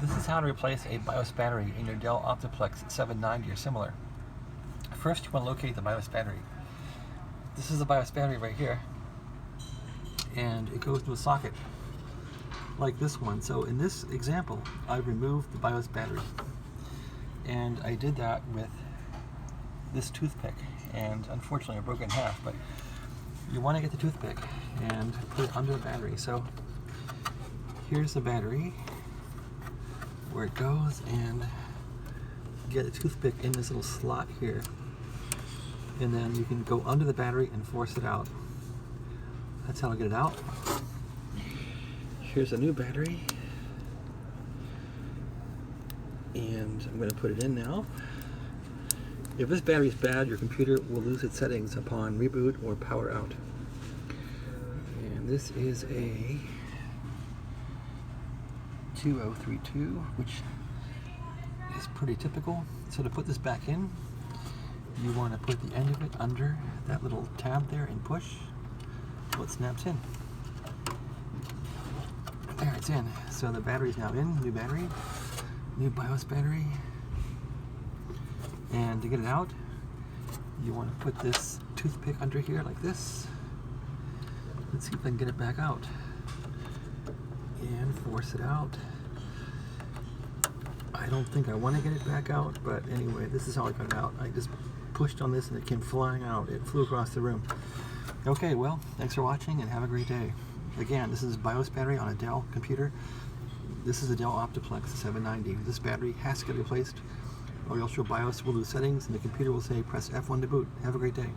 This is how to replace a BIOS battery in your Dell Optiplex 790 or similar. First, you want to locate the BIOS battery. This is the BIOS battery right here, and it goes to a socket like this one. So in this example, I removed the BIOS battery, and I did that with this toothpick, and unfortunately I broke it in half, but you want to get the toothpick and put it under the battery. So here's the battery, where it goes, and get a toothpick in this little slot here, and then you can go under the battery and force it out. That's how to get it out. Here's a new battery, and I'm going to put it in now. If this battery is bad, your computer will lose its settings upon reboot or power out. And this is a 2032, which is pretty typical. So to put this back in, you want to put the end of it under that little tab there and push so it snaps in. There, it's in. So the battery's now in, new battery, new BIOS battery. And to get it out, you want to put this toothpick under here like this. Let's see if I can get it back out. And force it out. I don't think I want to get it back out, but anyway, this is how I got it out. I just pushed on this and it came flying out. It flew across the room. Okay, well, thanks for watching and have a great day. Again, this is BIOS battery on a Dell computer. This is a Dell Optiplex 790. This battery has to get replaced, or else your BIOS will lose settings and the computer will say press F1 to boot. Have a great day.